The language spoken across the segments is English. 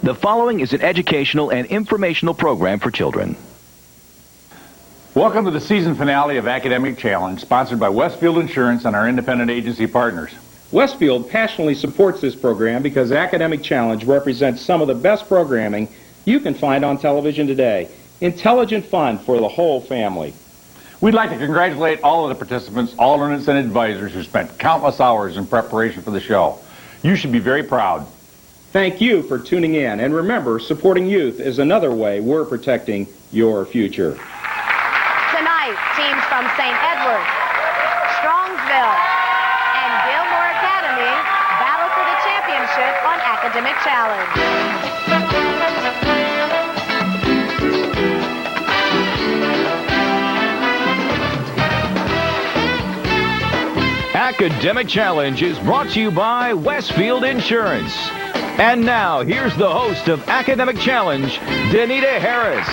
The following is an educational and informational program for children. Welcome to the season finale of Academic Challenge, sponsored by Westfield Insurance and our independent agency partners. Westfield passionately supports this program because Academic Challenge represents some of the best programming you can find on television today. Intelligent fun for the whole family. We'd like to congratulate all of the participants, alternates, and advisors who spent countless hours in preparation for the show. You should be very proud. Thank you for tuning in, and remember, supporting youth is another way we're protecting your future. Tonight, teams from St. Edward, Strongsville, and Gilmore Academy battle for the championship on Academic Challenge. Academic Challenge is brought to you by Westfield Insurance. And now, here's the host of Academic Challenge, Danita Harris.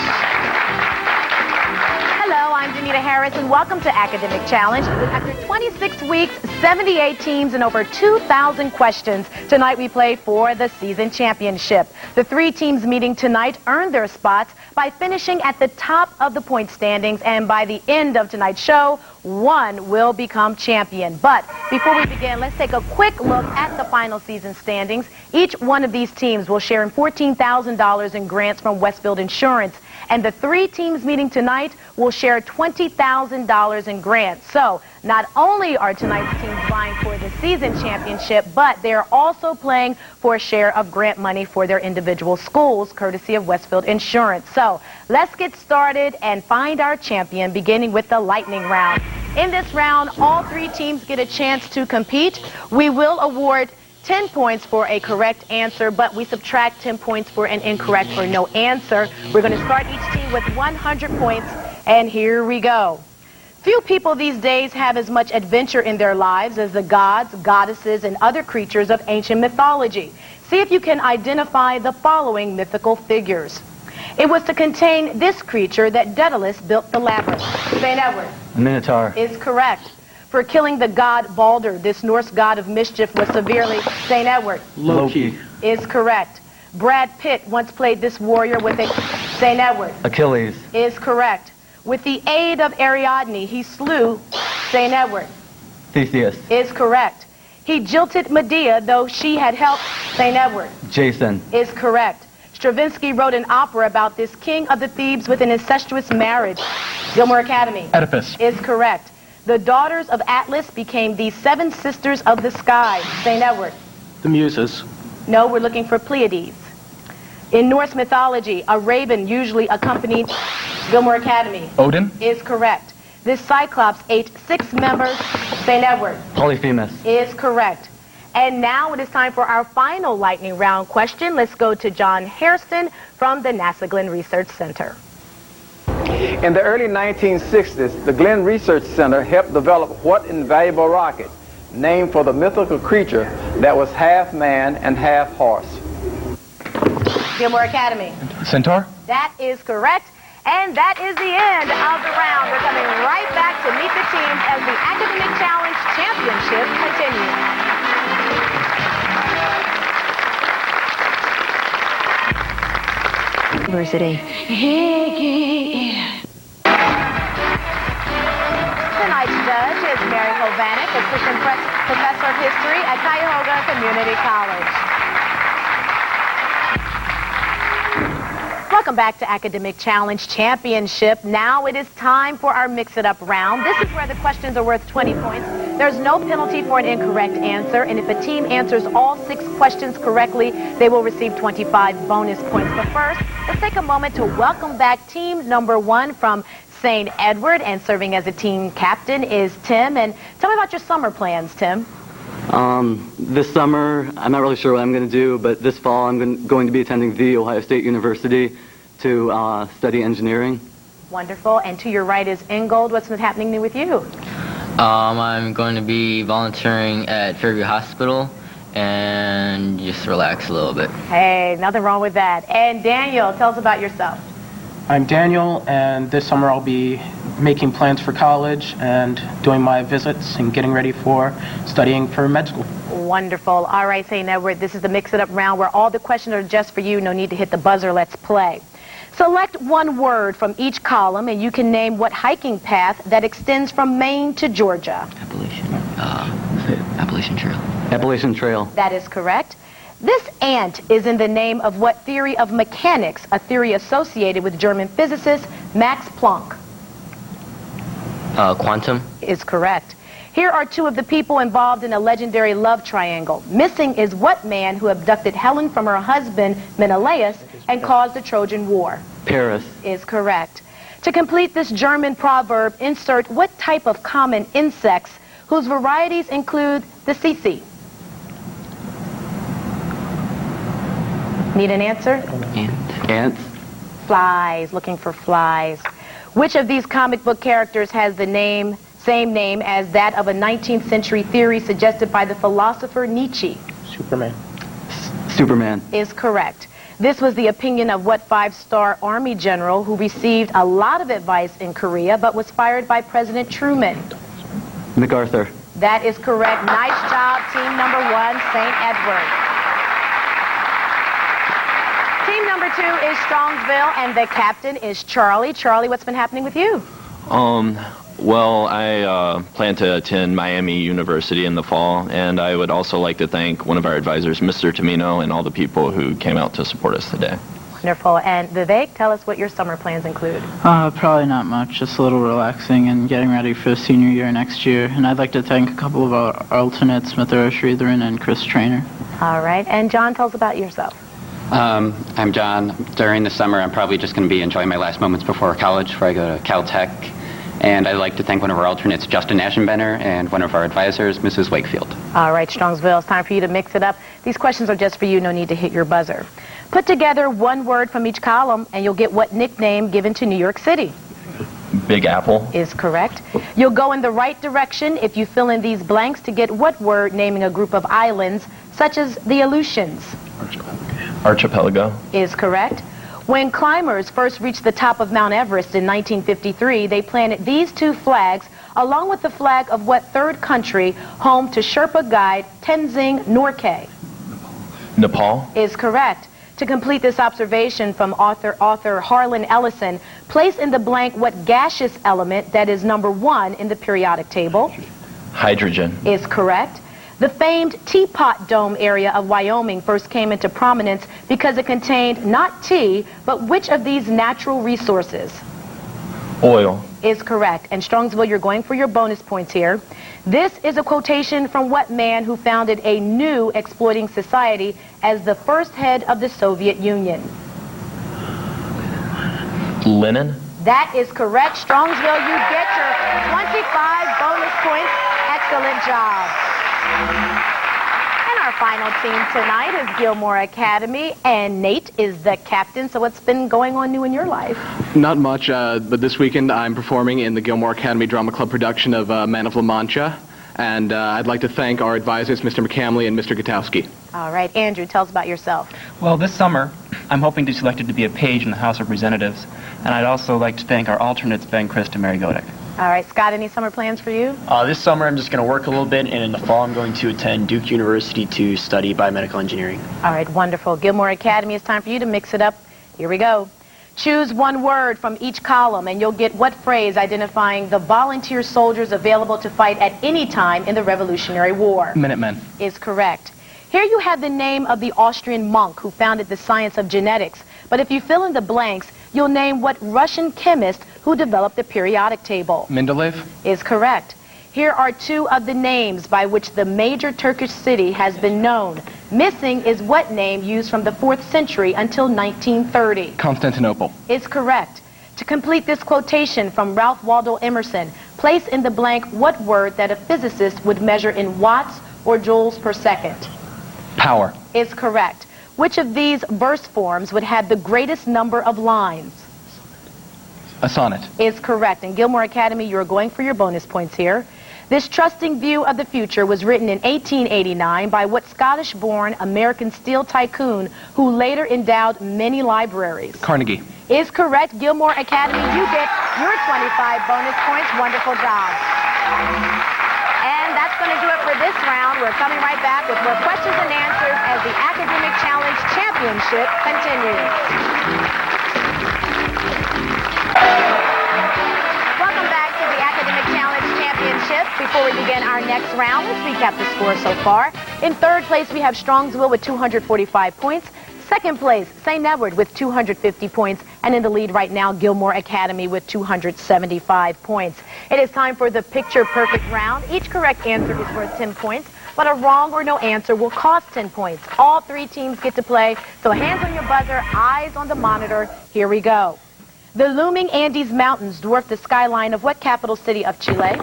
Hello, I'm Danita Harris, and welcome to Academic Challenge. After 26 weeks, 78 teams, and over 2,000 questions, tonight we play for the season championship. The three teams meeting tonight earned their spots by finishing at the top of the point standings, and by the end of tonight's show, one will become champion. But before we begin, let's take a quick look at the final season standings. Each one of these teams will share in $14,000 in grants from Westfield Insurance. And the three teams meeting tonight will share $20,000 in grants. So not only are tonight's teams vying for the season championship, but they're also playing for a share of grant money for their individual schools, courtesy of Westfield Insurance. So let's get started and find our champion, beginning with the lightning round. In this round, all three teams get a chance to compete. We will award 10 points for a correct answer, but we subtract 10 points for an incorrect or no answer. We're going to start each team with 100 points, and here we go. Few people these days have as much adventure in their lives as the gods, goddesses, and other creatures of ancient mythology. See if you can identify the following mythical figures. It was to contain this creature that Daedalus built the labyrinth. St. Edward. Minotaur. Is correct. For killing the god Balder, this Norse god of mischief was severely... St. Edward. Loki. Is correct. Brad Pitt once played this warrior with a... St. Edward. Achilles. Is correct. With the aid of Ariadne, he slew St. Edward. Theseus. Is correct. He jilted Medea, though she had helped St. Edward. Jason. Is correct. Stravinsky wrote an opera about this king of the Thebes with an incestuous marriage. Gilmore Academy. Oedipus. Is correct. The daughters of Atlas became the seven sisters of the sky. St. Edward. The Muses. No, we're looking for Pleiades. In Norse mythology, a raven usually accompanied Gilmore Academy. Odin. Is correct. This Cyclops ate 6 members. St. Edward. Polyphemus. Is correct. And now it is time for our final lightning round question. Let's go to John Hairston from the NASA Glenn Research Center. In the early 1960s, the Glenn Research Center helped develop what invaluable rocket, named for the mythical creature that was half man and half horse? Gilmore Academy. Centaur. That is correct. And that is the end of the round. We're coming right back to meet the teams as the Academic Challenge Championship continues. University. Tonight's judge is Mary Hovanek, Assistant Professor of History at Cuyahoga Community College. Welcome back to Academic Challenge Championship. Now it is time for our Mix It Up round. This is where the questions are worth 20 points. There's no penalty for an incorrect answer, and if a team answers all 6 questions correctly, they will receive 25 bonus points. But first, let's take a moment to welcome back team number 1 from St. Edward, and serving as a team captain is Tim. And tell me about your summer plans, Tim. This summer, I'm not really sure what I'm going to do, but this fall I'm going to be attending The Ohio State University to study engineering. Wonderful. And to your right is Ingold. What's happening with you? I'm going to be volunteering at Fairview Hospital and just relax a little bit. Hey, nothing wrong with that. And Daniel, tell us about yourself. I'm Daniel, and this summer I'll be making plans for college and doing my visits and getting ready for studying for med school. Wonderful. All right, St. Edward, this is the Mix It Up round where all the questions are just for you. No need to hit the buzzer. Let's play. Select one word from each column, and you can name what hiking path that extends from Maine to Georgia. Appalachian Trail. Appalachian Trail. That is correct. This ant is in the name of what theory of mechanics, a theory associated with German physicist Max Planck? Quantum. Is correct. Here are two of the people involved in a legendary love triangle. Missing is what man who abducted Helen from her husband Menelaus and caused the Trojan War? Paris. Is correct. To complete this German proverb, insert what type of common insects whose varieties include the tsetse? Need an answer? Ants. Flies, looking for flies. Which of these comic book characters has the same name as that of a 19th century theory suggested by the philosopher Nietzsche? Superman. Superman. Is correct. This was the opinion of what five-star Army general who received a lot of advice in Korea but was fired by President Truman? MacArthur. That is correct. Nice job, team number 1, St. Edward. Team number 2 is Strongsville, and the captain is Charlie. Charlie, what's been happening with you? Well, I plan to attend Miami University in the fall, and I would also like to thank one of our advisors, Mr. Tamino, and all the people who came out to support us today. Wonderful. And Vivek, tell us what your summer plans include. Probably not much, just a little relaxing and getting ready for senior year next year. And I'd like to thank a couple of our alternates, Mithra Sridharan and Chris Trainer. All right. And John, tell us about yourself. I'm John. During the summer, I'm probably just going to be enjoying my last moments before college, before I go to Caltech. And I'd like to thank one of our alternates, Justin Aschenbenner, and one of our advisors, Mrs. Wakefield. All right, Strongsville, it's time for you to mix it up. These questions are just for you. No need to hit your buzzer. Put together one word from each column, and you'll get what nickname given to New York City? Big Apple. Is correct. You'll go in the right direction if you fill in these blanks to get what word naming a group of islands, such as the Aleutians? Archipelago. Is correct. When climbers first reached the top of Mount Everest in 1953, they planted these two flags along with the flag of what third country home to Sherpa guide Tenzing Norgay? Nepal. Is correct. To complete this observation from author Harlan Ellison, place in the blank what gaseous element that is number 1 in the periodic table? Hydrogen. Is correct. The famed Teapot Dome area of Wyoming first came into prominence because it contained not tea, but which of these natural resources? Oil. Is correct. And Strongsville, you're going for your bonus points here. This is a quotation from what man who founded a new exploiting society as the first head of the Soviet Union? Lenin. That is correct. Strongsville, you get your 25 bonus points. Excellent job. And our final team tonight is Gilmore Academy, and Nate is the captain. So what's been going on new in your life? Not much, but this weekend I'm performing in the Gilmore Academy Drama Club production of Man of La Mancha, and I'd like to thank our advisors, Mr. McCamley and Mr. Gutowski. All right, Andrew, tell us about yourself. Well, this summer, I'm hoping to be selected to be a page in the House of Representatives, and I'd also like to thank our alternates, Ben Christ and Mary Godek. All right, Scott, any summer plans for you? This summer I'm just going to work a little bit, and in the fall I'm going to attend Duke University to study biomedical engineering. All right, wonderful. Gilmore Academy, it's time for you to mix it up. Here we go. Choose one word from each column, and you'll get what phrase identifying the volunteer soldiers available to fight at any time in the Revolutionary War? Minutemen. Is correct. Here you have the name of the Austrian monk who founded the science of genetics. But if you fill in the blanks, you'll name what Russian chemist who developed the periodic table? Mendeleev. Is correct. Here are two of the names by which the major Turkish city has been known. Missing is what name used from the 4th century until 1930? Constantinople. Is correct. To complete this quotation from Ralph Waldo Emerson, place in the blank what word that a physicist would measure in watts or joules per second? Power. Is correct. Which of these verse forms would have the greatest number of lines? A sonnet. Is correct. In Gilmore Academy, you're going for your bonus points here. This trusting view of the future was written in 1889 by what Scottish-born American steel tycoon who later endowed many libraries? Carnegie. Is correct. Gilmore Academy, you get your 25 bonus points. Wonderful job. And that's going to do it for this round. We're coming right back with more questions and answers as the Academic Challenge Championship continues. Welcome back to the Academic Challenge Championship. Before we begin our next round, let's recap the score so far. In third place, we have Strongsville with 245 points. Second place, St. Edward with 250 points. And in the lead right now, Gilmore Academy with 275 points. It is time for the picture-perfect round. Each correct answer is worth 10 points, but a wrong or no answer will cost 10 points. All three teams get to play, so hands on your buzzer, eyes on the monitor. Here we go. The looming Andes Mountains dwarf the skyline of what capital city of Chile?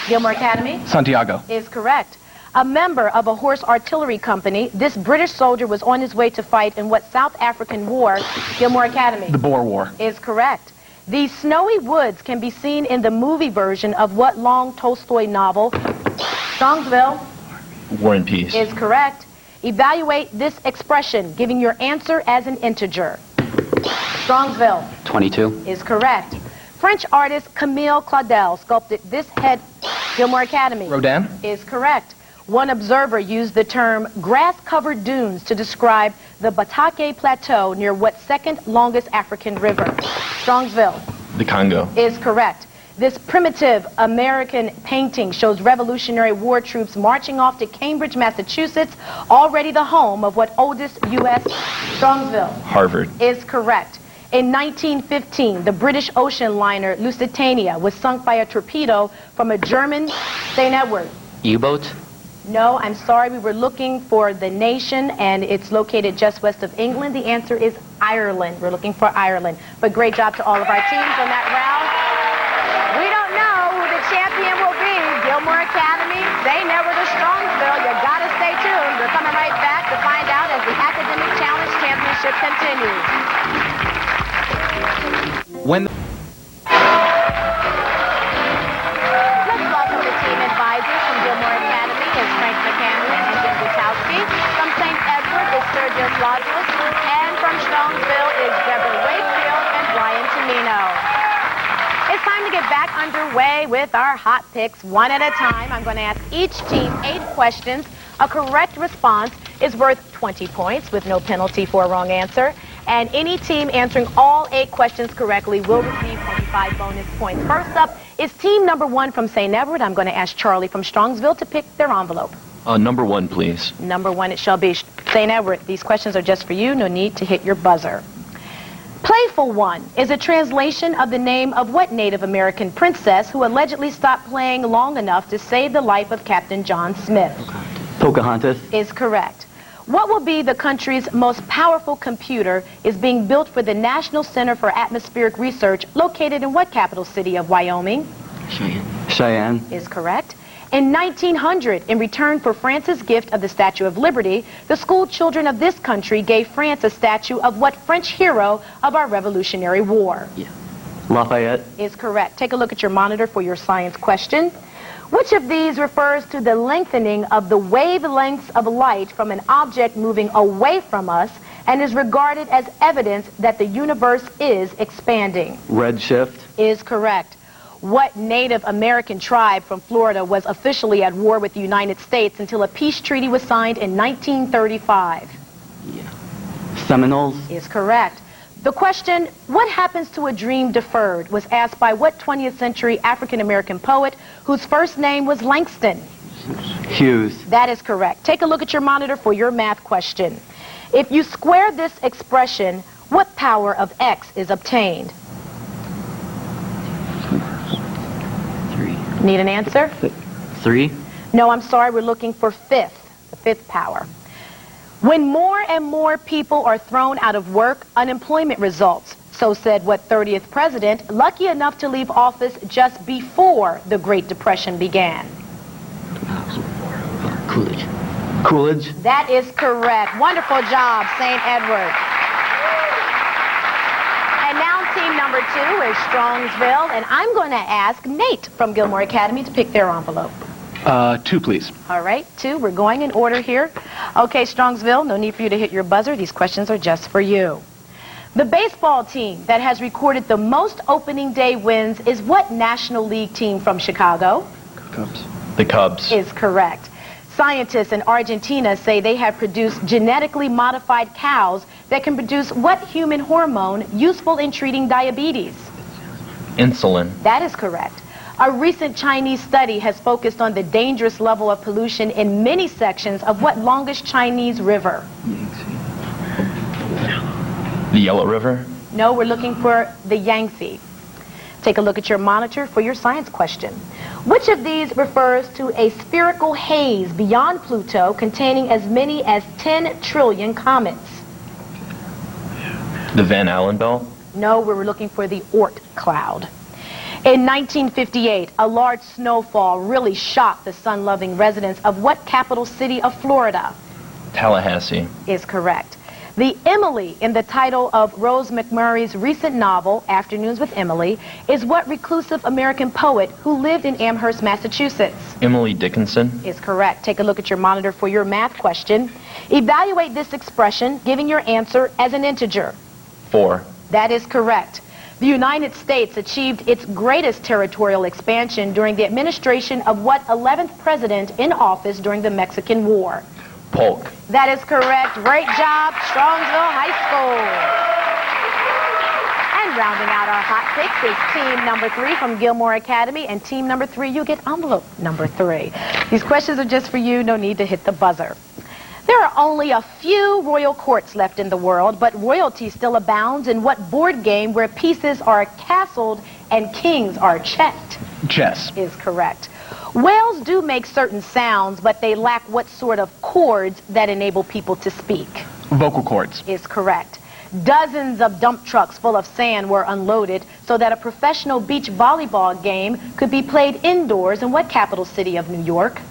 Gilmore Academy? Santiago. Is correct. A member of a horse artillery company, this British soldier was on his way to fight in what South African war? Gilmore Academy. The Boer War. Is correct. The snowy woods can be seen in the movie version of what long Tolstoy novel? Strongsville. War and Peace. Is correct. Evaluate this expression, giving your answer as an integer. Strongsville. 22. Is correct. French artist Camille Claudel sculpted this head. Gilmore Academy. Rodin. Is correct. One observer used the term grass-covered dunes to describe the Batake Plateau near what second longest African river? Strongsville. The Congo. Is correct. This primitive American painting shows Revolutionary War troops marching off to Cambridge, Massachusetts, already the home of what oldest U.S. Strongsville. Harvard. Is correct. In 1915, the British ocean liner Lusitania was sunk by a torpedo from a German St. Edward. U-boat? No, I'm sorry. We were looking for the nation, and it's located just west of England. The answer is Ireland. We're looking for Ireland. But great job to all of our teams on that round. We don't know who the champion will be. Gilmore Academy, St. Edward, or Strongsville. You gotta stay tuned. We're coming right back to find out as the Academic Challenge Championship continues. When Let's welcome the team advisors from Gilmore Academy is Frank McCamley and Jim Gutowski. From St. Edward is Sergio Lazarus. And from Strongsville is Deborah Wakefield and Brian Tamino. It's time to get back underway with our hot picks one at a time. I'm going to ask each team 8 questions. A correct response is worth 20 points with no penalty for a wrong answer. And any team answering all 8 questions correctly will receive 25 bonus points. First up is team number 1 from St. Edward. I'm going to ask Charlie from Strongsville to pick their envelope. Number 1, please. Number 1 it shall be. St. Edward, these questions are just for you. No need to hit your buzzer. Playful One is a translation of the name of what Native American princess who allegedly stopped playing long enough to save the life of Captain John Smith? Pocahontas. Is correct. What will be the country's most powerful computer is being built for the National Center for Atmospheric Research located in what capital city of Wyoming? Cheyenne. Is correct. In 1900, in return for France's gift of the Statue of Liberty, the school children of this country gave France a statue of what French hero of our Revolutionary War? Lafayette. Is correct. Take a look at your monitor for your science question. Which of these refers to the lengthening of the wavelengths of light from an object moving away from us and is regarded as evidence that the universe is expanding? Redshift. Is correct. What Native American tribe from Florida was officially at war with the United States until a peace treaty was signed in 1935? Seminoles. Is correct. The question, what happens to a dream deferred, was asked by what 20th century African-American poet whose first name was Langston? Hughes. That is correct. Take a look at your monitor for your math question. If you square this expression, what power of x is obtained? 3. Need an answer? 3. No, I'm sorry, we're looking for the fifth power. When more and more people are thrown out of work, unemployment results. So said what 30th president, lucky enough to leave office just before the Great Depression began? Coolidge. Coolidge. That is correct. Wonderful job, St. Edward. And now team number 2 is Strongsville, and I'm going to ask Nate from Gilmore Academy to pick their envelope. 2, please. All right, 2. We're going in order here. Okay, Strongsville, no need for you to hit your buzzer. These questions are just for you. The baseball team that has recorded the most opening day wins is what National League team from Chicago? Cubs. The Cubs. Is correct. Scientists in Argentina say they have produced genetically modified cows that can produce what human hormone useful in treating diabetes? Insulin. That is correct. A recent Chinese study has focused on the dangerous level of pollution in many sections of what longest Chinese river? The Yellow River. No, we're looking for the Yangtze. Take a look at your monitor for your science question. Which of these refers to a spherical haze beyond Pluto containing as many as 10 trillion comets? The Van Allen belt. No, we were looking for the Oort cloud. In 1958, a large snowfall really shocked the sun-loving residents of what capital city of Florida? Tallahassee. Is correct. The Emily in the title of Rose McMurray's recent novel, Afternoons with Emily, is what reclusive American poet who lived in Amherst, Massachusetts? Emily Dickinson. Is correct. Take a look at your monitor for your math question. Evaluate this expression, giving your answer as an integer. 4. That is correct. The United States achieved its greatest territorial expansion during the administration of what 11th president in office during the Mexican War? Polk. That is correct. Great job, Strongsville High School. And rounding out our hot picks is team number 3 from Gilmore Academy, and team number 3, you get envelope number 3. These questions are just for you, no need to hit the buzzer. There are only a few royal courts left in the world, but royalty still abounds in what board game where pieces are castled and kings are checked? Chess. Is correct. Whales do make certain sounds, but they lack what sort of chords that enable people to speak? Vocal cords. Is correct. Dozens of dump trucks full of sand were unloaded so that a professional beach volleyball game could be played indoors in what capital city of New York?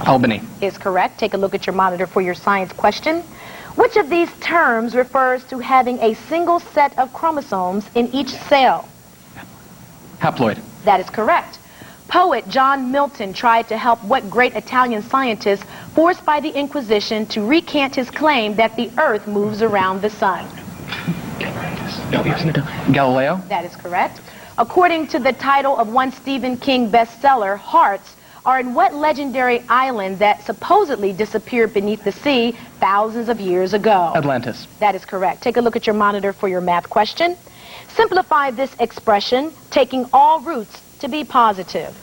Albany. Is correct. Take a look at your monitor for your science question. Which of these terms refers to having a single set of chromosomes in each cell? Haploid. That is correct. Poet John Milton tried to help what great Italian scientist forced by the Inquisition to recant his claim that the earth moves around the sun? Galileo. That is correct. According to the title of one Stephen King bestseller, Hearts are in what legendary island that supposedly disappeared beneath the sea thousands of years ago? Atlantis. That is correct. Take a look at your monitor for your math question. Simplify this expression, taking all roots to be positive.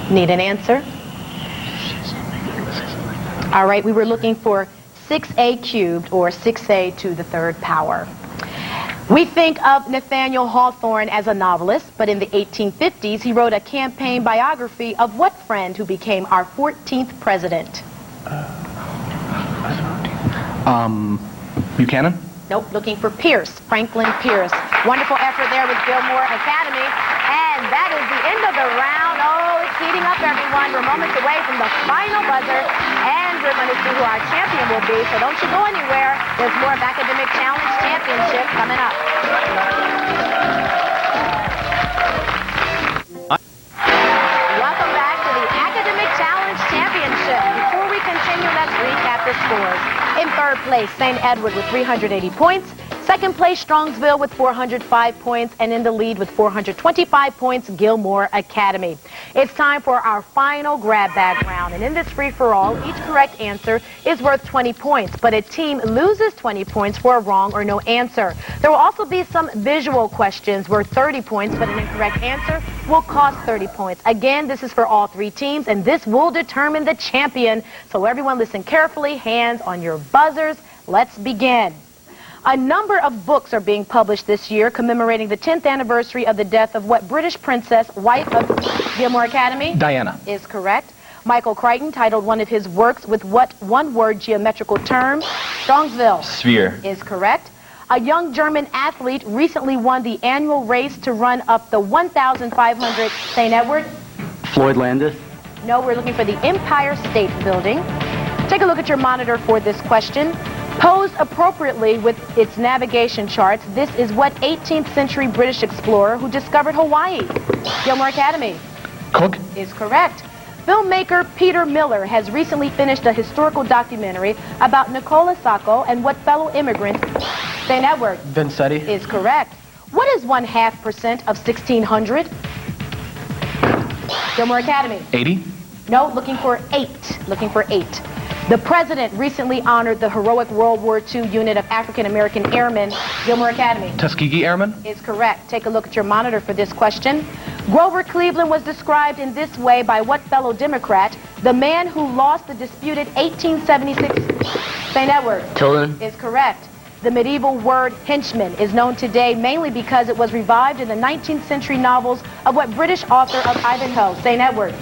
Need an answer? All right, we were looking for 6a cubed, or 6a to the 3rd power. We think of Nathaniel Hawthorne as a novelist, but in the 1850s, he wrote a campaign biography of what friend who became our 14th president? Buchanan? Nope, looking for Pierce, Franklin Pierce. Wonderful effort there with Gilmore Academy. And that is the end of the round. Oh, it's heating up, everyone. We're moments away from the final buzzer, and we're going to see who our champion will be. So don't you go anywhere. There's more of Academic Challenge Championship coming up. Welcome back to the Academic Challenge Championship. Before we continue, let's recap the scores. In 3rd place, St. Edward with 380 points. 2nd place, Strongsville with 405 points. And in the lead with 425 points, Gilmore Academy. It's time for our final grab bag round. And in this free-for-all, each correct answer is worth 20 points. But a team loses 20 points for a wrong or no answer. There will also be some visual questions worth 30 points, but an incorrect answer will cost 30 points. Again, this is for all 3 teams, and this will determine the champion. So everyone listen carefully, hands on your buzzers. Let's begin. A number of books are being published this year commemorating the 10th anniversary of the death of what British princess, wife of Gilmore Academy? Diana. Is correct. Michael Crichton titled one of his works with what one-word geometrical term? Strongsville. Sphere. Is correct. A young German athlete recently won the annual race to run up the 1,500 St. Edward? Floyd Landis. No, we're looking for the Empire State Building. Take a look at your monitor for this question. Posed appropriately with its navigation charts, this is what 18th century British explorer who discovered Hawaii? Gilmore Academy. Cook. Is correct. Filmmaker Peter Miller has recently finished a historical documentary about Nicola Sacco and what fellow immigrants... St. Edward. Vincetti. Is correct. What is 0.5% of 1,600? Gilmore Academy. 80? No, looking for 8. Looking for 8. The president recently honored the heroic World War II unit of African-American airmen. Gilmore Academy. Tuskegee Airmen? Is correct. Take a look at your monitor for this question. Grover Cleveland was described in this way by what fellow Democrat? The man who lost the disputed 1876 St. Edward. Tilden. Is correct. The medieval word henchman is known today mainly because it was revived in the 19th century novels of what British author of Ivanhoe? St. Edward.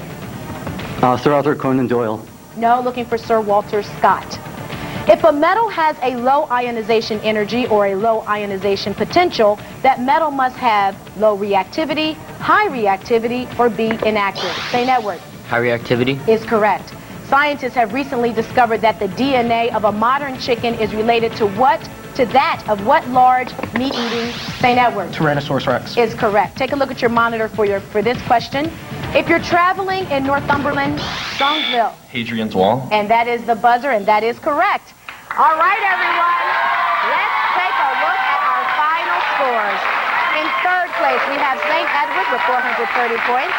Sir Arthur Conan Doyle. No, looking for Sir Walter Scott. If a metal has a low ionization energy or a low ionization potential, that metal must have low reactivity, high reactivity, or be inactive. St. Edward. High reactivity. Is correct. Scientists have recently discovered that the DNA of a modern chicken is related to what? To that of what large meat-eating? St. Edward. Tyrannosaurus Rex. Is correct. Take a look at your monitor for this question. If you're traveling in Northumberland, Strongsville. Hadrian's Wall. And that is the buzzer, and that is correct. All right, everyone. Let's take a look at our final scores. In third place, we have St. Edward with 430 points.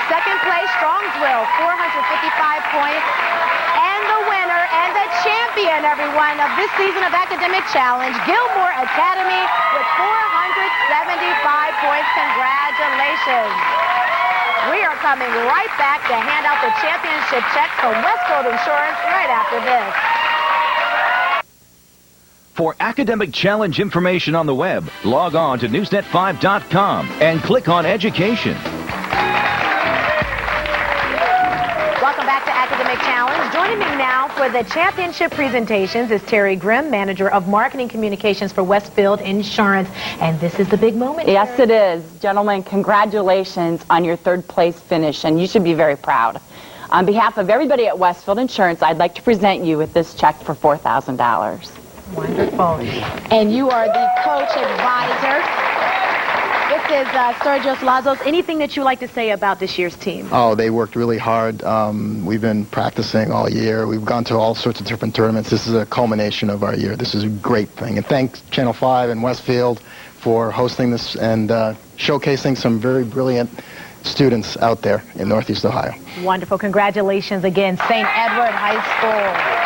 Second place, Strongsville, 455 points. And the winner and the champion, everyone, of this season of Academic Challenge, Gilmore Academy with 475 points. Congratulations. We are coming right back to hand out the championship checks from Westfield Insurance right after this. For Academic Challenge information on the web, log on to newsnet5.com and click on Education. Welcome back to Academic Challenge. Joining me now for the championship presentations is Terry Grimm, Manager of Marketing Communications for Westfield Insurance. And this is the big moment. Yes, it is. Gentlemen, congratulations on your third place finish, and you should be very proud. On behalf of everybody at Westfield Insurance, I'd like to present you with this check for $4,000. Wonderful. And you are the coach advisor. This is Sergio Slazos. Anything that you like to say about this year's team? Oh, they worked really hard. We've been practicing all year. We've gone to all sorts of different tournaments. This is a culmination of our year. This is a great thing. And thanks Channel 5 and Westfield for hosting this and showcasing some very brilliant students out there in Northeast Ohio. Wonderful. Congratulations again, St. Edward High School.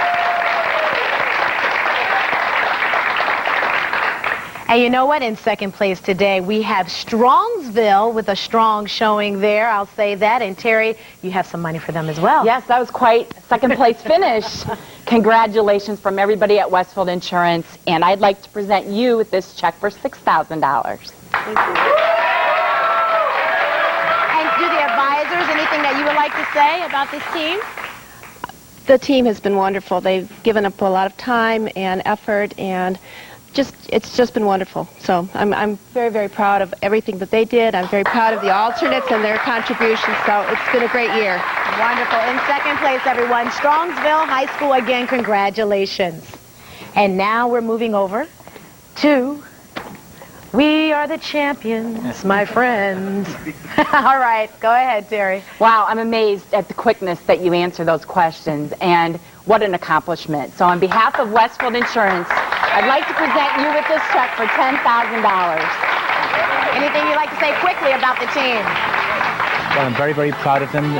And you know what? In second place today, we have Strongsville with a strong showing there. I'll say that. And Terry, you have some money for them as well. Yes, that was quite a second place finish. Congratulations from everybody at Westfield Insurance. And I'd like to present you with this check for $6,000. And do the advisors, anything that you would like to say about this team? The team has been wonderful. They've given up a lot of time and effort, and it's just been wonderful. So I'm very, very proud of everything that they did. I'm very proud of the alternates and their contributions. So it's been a great year. Wonderful. In second place, everyone, Strongsville High School. Again, congratulations. And now we're moving over to We Are the Champions, my friends. All right, go ahead, Terry. Wow, I'm amazed at the quickness that you answer those questions, and what an accomplishment. So on behalf of Westfield Insurance, I'd like to present you with this check for $10,000. Anything you'd like to say quickly about the team? Well, I'm very, very proud of them.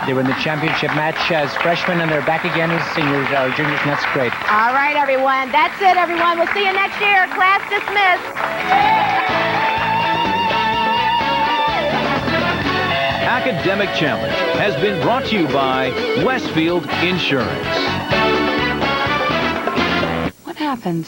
They were in the championship match as freshmen, and they're back again as seniors or juniors, and that's great. All right, everyone. That's it, everyone. We'll see you next year. Class dismissed. Academic Challenge has been brought to you by Westfield Insurance. What happens?